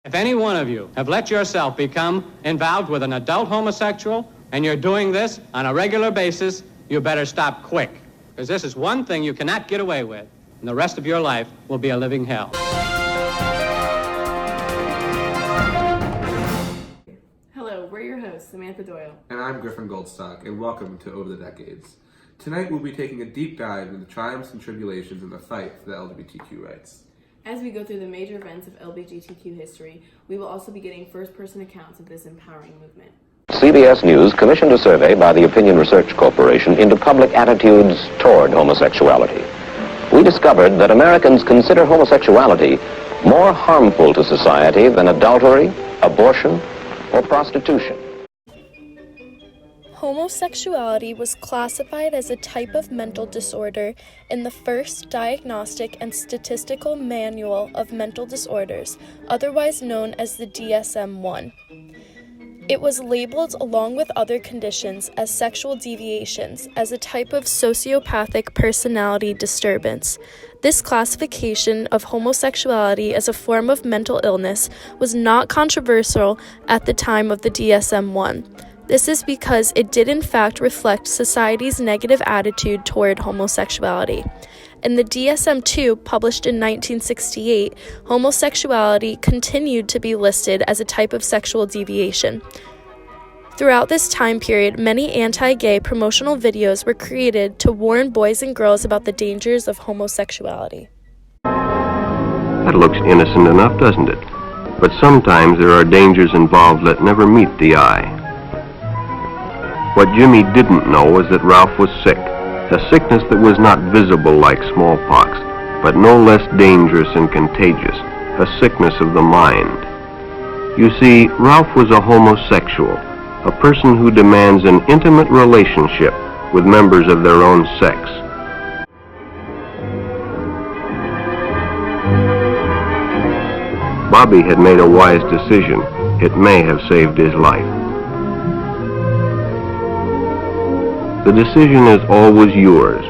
If any one of you have let yourself become involved with an adult homosexual, and you're doing this on a regular basis, you better stop quick. Because this is one thing you cannot get away with, and the rest of your life will be a living hell. Hello, we're your hosts, Samantha Doyle. And I'm Griffin Goldstock, and welcome to Over the Decades. Tonight we'll be taking a deep dive into the triumphs and tribulations in the fight for the LGBTQ rights. As we go through the major events of LGBTQ history, we will also be getting first-person accounts of this empowering movement. CBS News commissioned a survey by the Opinion Research Corporation into public attitudes toward homosexuality. We discovered that Americans consider homosexuality more harmful to society than adultery, abortion, or prostitution. Homosexuality was classified as a type of mental disorder in the first Diagnostic and Statistical Manual of Mental Disorders, otherwise known as the DSM-1. It was labeled, along with other conditions, as sexual deviations, as a type of sociopathic personality disturbance. This classification of homosexuality as a form of mental illness was not controversial at the time of the DSM-1. This is because it did in fact reflect society's negative attitude toward homosexuality. In the DSM-2, published in 1968, homosexuality continued to be listed as a type of sexual deviation. Throughout this time period, many anti-gay promotional videos were created to warn boys and girls about the dangers of homosexuality. That looks innocent enough, doesn't it? But sometimes there are dangers involved that never meet the eye. What Jimmy didn't know was that Ralph was sick. A sickness that was not visible like smallpox, but no less dangerous and contagious, a sickness of the mind. You see, Ralph was a homosexual, a person who demands an intimate relationship with members of their own sex. Bobby had made a wise decision. It may have saved his life. The decision is always yours,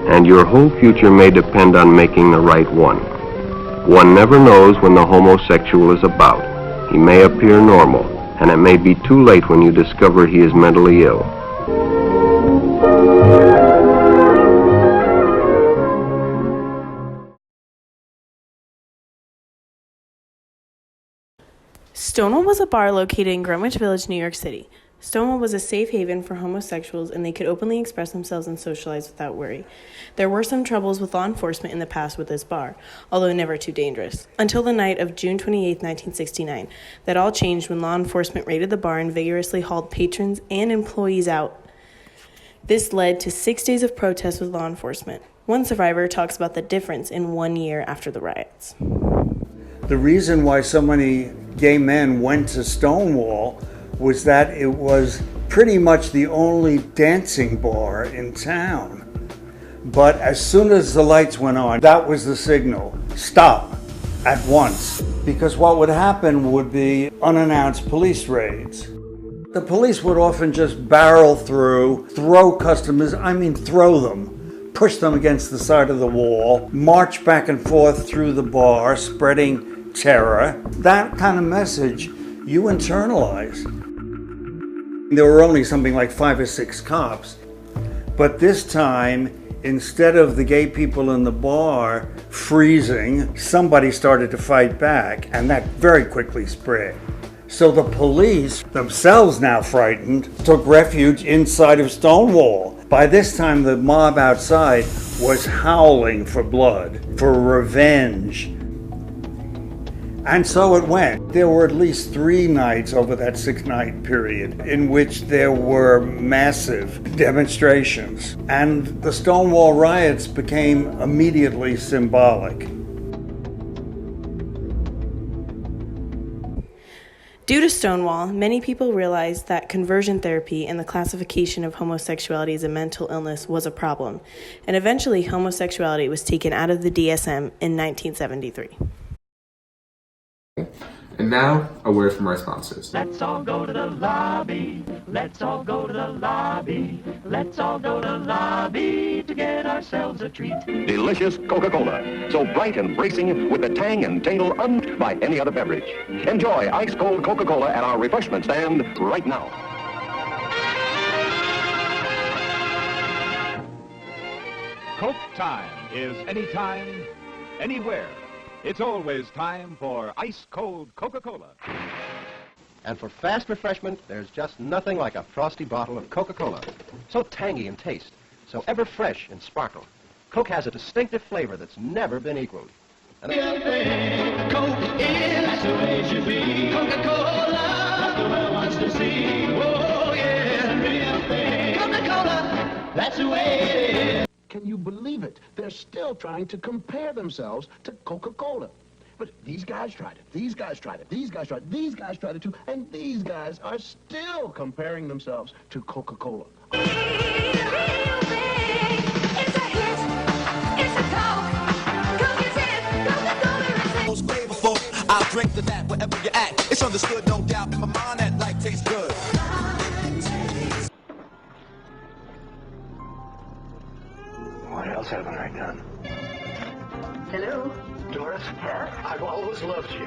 and your whole future may depend on making the right one. One never knows when the homosexual is about. He may appear normal, and it may be too late when you discover he is mentally ill. Stonewall was a bar located in Greenwich Village, New York City. Stonewall was a safe haven for homosexuals, and they could openly express themselves and socialize without worry. There were some troubles with law enforcement in the past with this bar, although never too dangerous, until the night of June 28, 1969. That all changed when law enforcement raided the bar and vigorously hauled patrons and employees out. This led to 6 days of protests with law enforcement. One survivor talks about the difference in 1 year after the riots. The reason why so many gay men went to Stonewall was that it was pretty much the only dancing bar in town. But as soon as the lights went on, that was the signal. Stop at once. Because what would happen would be unannounced police raids. The police would often just barrel through, throw customers, throw them, push them against the side of the wall, march back and forth through the bar, spreading terror. That kind of message you internalize. There were only something like 5 or 6 cops, but this time, instead of the gay people in the bar freezing, somebody started to fight back, and that very quickly spread. So the police, themselves now frightened, took refuge inside of Stonewall. By this time, the mob outside was howling for blood, for revenge. And so it went. There were at least 3 nights over that 6-night period in which there were massive demonstrations. And the Stonewall riots became immediately symbolic. Due to Stonewall, many people realized that conversion therapy and the classification of homosexuality as a mental illness was a problem, and eventually homosexuality was taken out of the DSM in 1973. And now, a word from our sponsors. Let's all go to the lobby. Let's all go to the lobby. Let's all go to the lobby to get ourselves a treat. Delicious Coca-Cola. So bright and bracing with the tang and tingle unmatched by any other beverage. Enjoy ice-cold Coca-Cola at our refreshment stand right now. Coke time is anytime, anywhere. It's always time for ice-cold Coca-Cola. And for fast refreshment, there's just nothing like a frosty bottle of Coca-Cola. So tangy in taste, so ever fresh in sparkle. Coke has a distinctive flavor that's never been equaled. Coke is that's the way it should be. Coca-Cola, that's the world wants to see. Oh yeah, real thing. Coca-Cola, that's the way it is. Can you believe it? They're still trying to compare themselves to Coca-Cola. But these guys tried it, these guys tried it, these guys tried it, these guys tried it too, and these guys are still comparing themselves to Coca-Cola. I'll drink to that wherever you're at. It's understood, no doubt, in my mind that life tastes good. What else haven't I done? Hello? Doris? Yes? I've always loved you.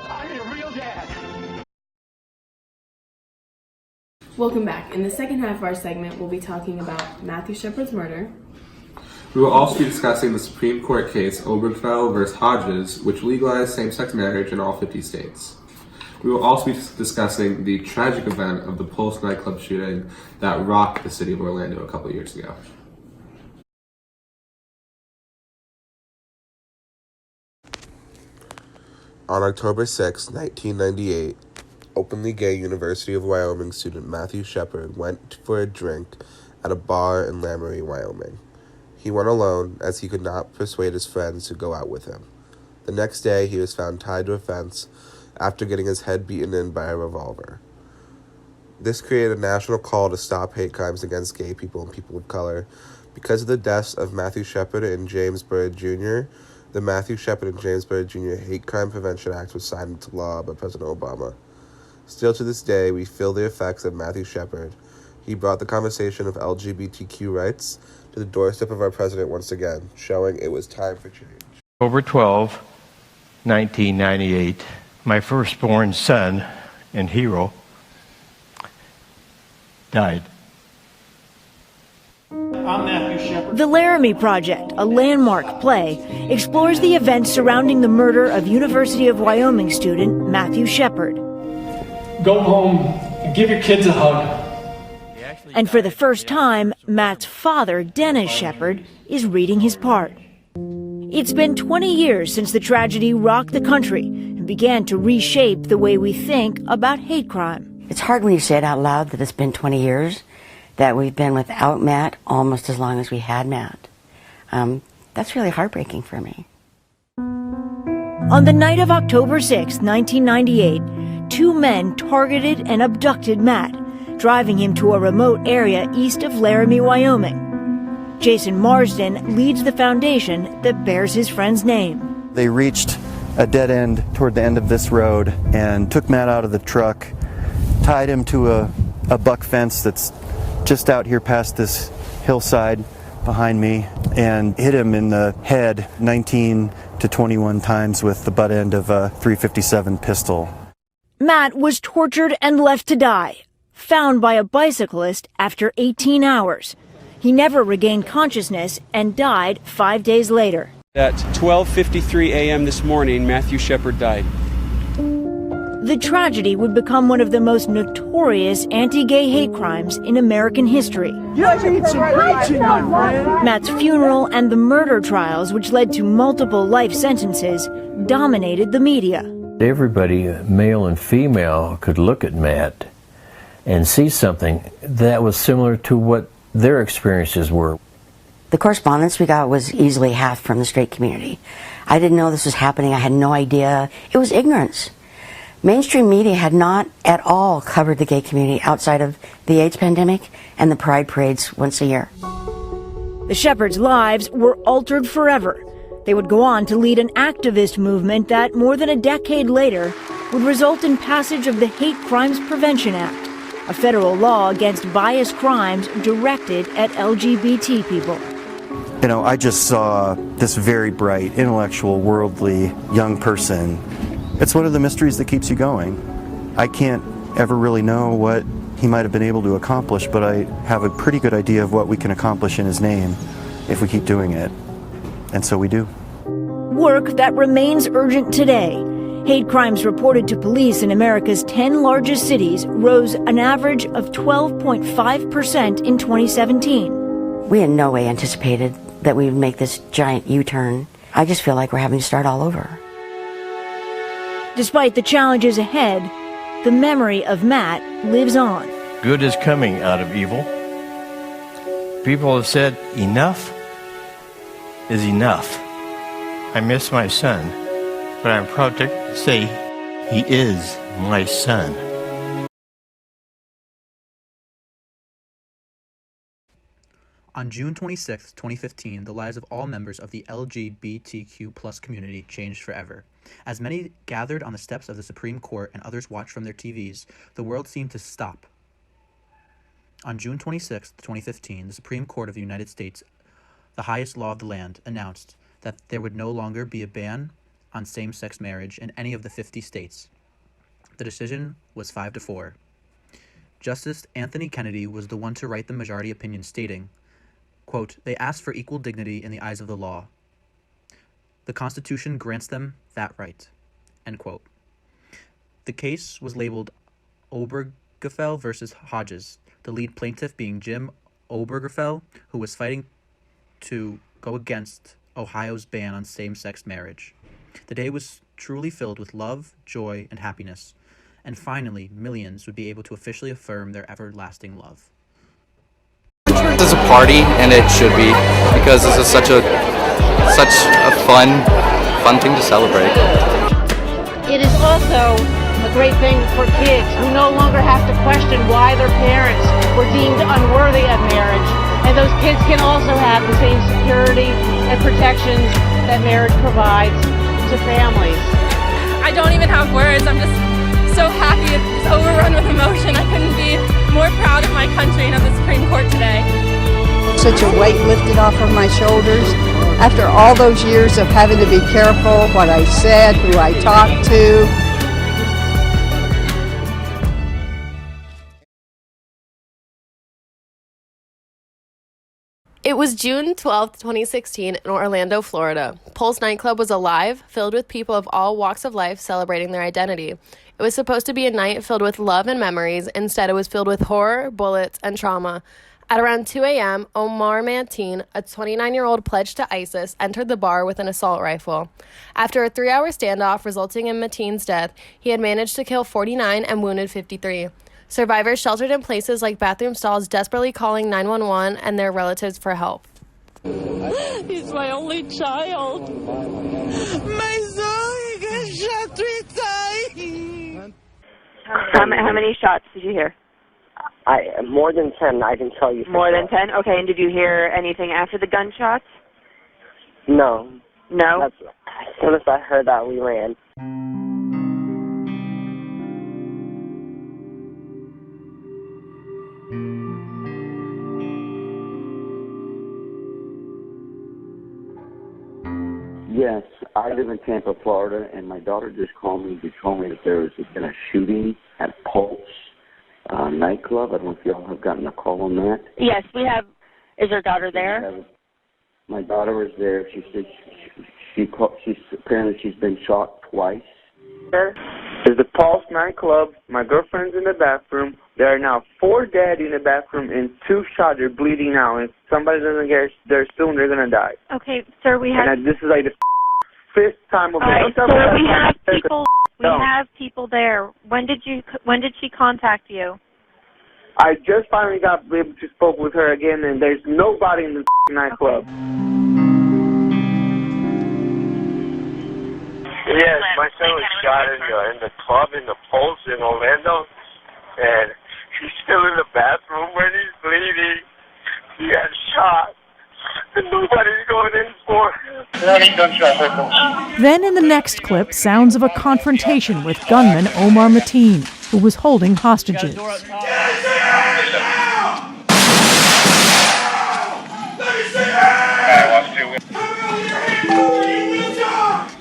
I'm your real dad. Welcome back. In the second half of our segment, we'll be talking about Matthew Shepard's murder. We will also be discussing the Supreme Court case Obergefell v. Hodges, which legalized same-sex marriage in all 50 states. We will also be discussing the tragic event of the Pulse nightclub shooting that rocked the city of Orlando a couple years ago. On October 6, 1998, openly gay University of Wyoming student Matthew Shepard went for a drink at a bar in Lamoury, Wyoming. He went alone as he could not persuade his friends to go out with him. The next day, he was found tied to a fence after getting his head beaten in by a revolver. This created a national call to stop hate crimes against gay people and people of color. Because of the deaths of Matthew Shepard and James Byrd Jr., the Matthew Shepard and James Byrd Jr. Hate Crime Prevention Act was signed into law by President Obama. Still to this day, we feel the effects of Matthew Shepard. He brought the conversation of LGBTQ rights to the doorstep of our president once again, showing it was time for change. October 12, 1998, my firstborn son and hero died. I'm Matthew Shepard. The Laramie Project, a landmark play, explores the events surrounding the murder of University of Wyoming student Matthew Shepard. Go home and give your kids a hug. And for the first time, Matt's father, Dennis Shepard, is reading his part. It's been 20 years since the tragedy rocked the country and began to reshape the way we think about hate crime. It's hard when you say it out loud that it's been 20 years, that we've been without Matt almost as long as we had Matt. That's really heartbreaking for me. On the night of October 6, 1998, two men targeted and abducted Matt, driving him to a remote area east of Laramie, Wyoming. Jason Marsden leads the foundation that bears his friend's name. They reached a dead end toward the end of this road and took Matt out of the truck, tied him to a buck fence that's just out here past this hillside behind me, and hit him in the head 19 to 21 times with the butt end of a .357 pistol. Matt was tortured and left to die, found by a bicyclist after 18 hours. He never regained consciousness and died 5 days later. At 12:53 a.m. this morning, Matthew Shepard died. The tragedy would become one of the most notorious anti-gay hate crimes in American history. You need some preaching, my friend. Matt's funeral and the murder trials, which led to multiple life sentences, dominated the media. Everybody, male and female, could look at Matt and see something that was similar to what their experiences were. The correspondence we got was easily half from the straight community. I didn't know this was happening. I had no idea. It was ignorance. Mainstream media had not at all covered the gay community outside of the AIDS pandemic and the pride parades once a year. The Shepards' lives were altered forever. They would go on to lead an activist movement that, more than a decade later, would result in passage of the Hate Crimes Prevention Act, a federal law against bias crimes directed at LGBT people. You know, I just saw this very bright, intellectual, worldly young person. It's one of the mysteries that keeps you going. I can't ever really know what he might have been able to accomplish, but I have a pretty good idea of what we can accomplish in his name if we keep doing it. And so we do. Work that remains urgent today. Hate crimes reported to police in America's 10 largest cities rose an average of 12.5% in 2017. We in no way anticipated that we would make this giant U-turn. I just feel like we're having to start all over. Despite the challenges ahead, the memory of Matt lives on. Good is coming out of evil. People have said enough is enough. I miss my son, but I'm proud to say he is my son. On June 26, 2015, the lives of all members of the LGBTQ+ community changed forever. As many gathered on the steps of the Supreme Court and others watched from their TVs, the world seemed to stop. On June 26, 2015, the Supreme Court of the United States, the highest law of the land, announced that there would no longer be a ban on same-sex marriage in any of the 50 states. The decision was 5-4. Justice Anthony Kennedy was the one to write the majority opinion, stating, quote, "They asked for equal dignity in the eyes of the law. The Constitution grants them that right," end quote. The case was labeled Obergefell versus Hodges, the lead plaintiff being Jim Obergefell, who was fighting to go against Ohio's ban on same-sex marriage. The day was truly filled with love, joy, and happiness, and finally, millions would be able to officially affirm their everlasting love. This is a party, and it should be, because this is such a fun thing to celebrate. It is also a great thing for kids who no longer have to question why their parents were deemed unworthy of marriage, and those kids can also have the same security and protections that marriage provides to families. I don't even have words. I'm just so happy. It's overrun with emotion. I couldn't be more proud of my country and of the Supreme Court today. Such a weight lifted off of my shoulders after all those years of having to be careful what I said, who I talked to. It was June 12, 2016 in Orlando, Florida. Pulse nightclub was alive, filled with people of all walks of life celebrating their identity. It was supposed to be a night filled with love and memories. Instead, it was filled with horror, bullets, and trauma. At around 2 a.m., Omar Mateen, a 29-year-old pledged to ISIS, entered the bar with an assault rifle. After a 3-hour standoff resulting in Mateen's death, he had managed to kill 49 and wounded 53. Survivors sheltered in places like bathroom stalls, desperately calling 911 and their relatives for help. He's my only child. My son got shot 3 times. How many shots did you hear? More than 10, I can tell you. More than 10? Okay, and did you hear anything after the gunshots? No. No? As soon as I heard that, we ran. Yes, I live in Tampa, Florida, and my daughter just called me to tell me that there has been a shooting at Pulse nightclub. I don't know if y'all have gotten a call on that. Yes, we have. Is your daughter there? My daughter was there. She said apparently she's been shot twice. Is the Pulse nightclub. My girlfriend's in the bathroom. There are now 4 dead in the bathroom and 2 shot. They're bleeding now. If somebody doesn't get there soon, they're gonna die. Okay, sir, we have. And this is like the 5th time of. All right, sir, we have people. We have people there. When did she contact you? I just finally got able to spoke with her again, and there's nobody in the nightclub. Yes, my son was shot in the club in the Pulse in Orlando, and he's still in the bathroom when he's bleeding. He got shot. Nobody's going in for. Then in the next clip, sounds of a confrontation with gunman Omar Mateen, who was holding hostages.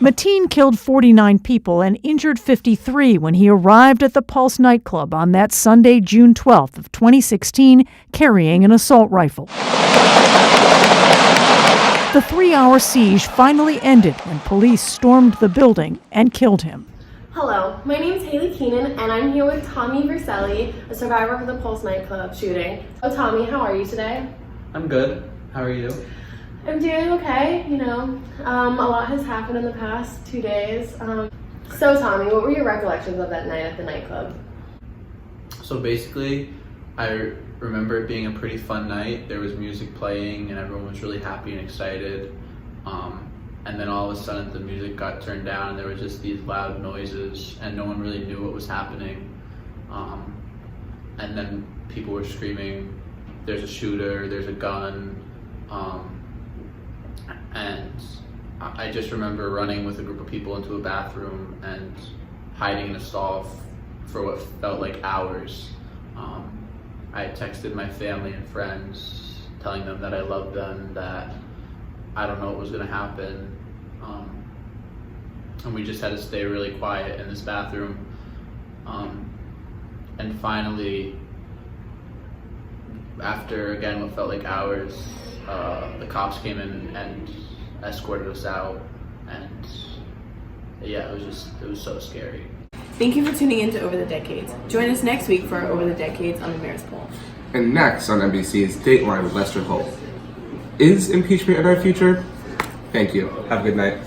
Mateen killed 49 people and injured 53 when he arrived at the Pulse nightclub on that Sunday, June 12th of 2016, carrying an assault rifle. The 3-hour siege finally ended when police stormed the building and killed him. Hello, my name is Haley Keenan, and I'm here with Tommy Verselli, a survivor of the Pulse nightclub shooting. Oh, Tommy, how are you today? I'm good. How are you? I'm doing okay, you know. A lot has happened in the past 2 days. So, Tommy, what were your recollections of that night at the nightclub? So basically, I remember it being a pretty fun night. There was music playing and everyone was really happy and excited. And then all of a sudden the music got turned down and there was just these loud noises and no one really knew what was happening. And then people were screaming, there's a shooter, there's a gun. And I just remember running with a group of people into a bathroom and hiding in a stall for what felt like hours. I texted my family and friends, telling them that I loved them, that I don't know what was gonna happen. And we just had to stay really quiet in this bathroom. And finally, after again what felt like hours, the cops came in and escorted us out, and yeah, it was so scary. Thank you for tuning in to Over the Decades. Join us next week for Over the Decades on the Mayor's Poll. And next on NBC's Dateline with Lester Holt. Is impeachment in our future? Thank you. Have a good night.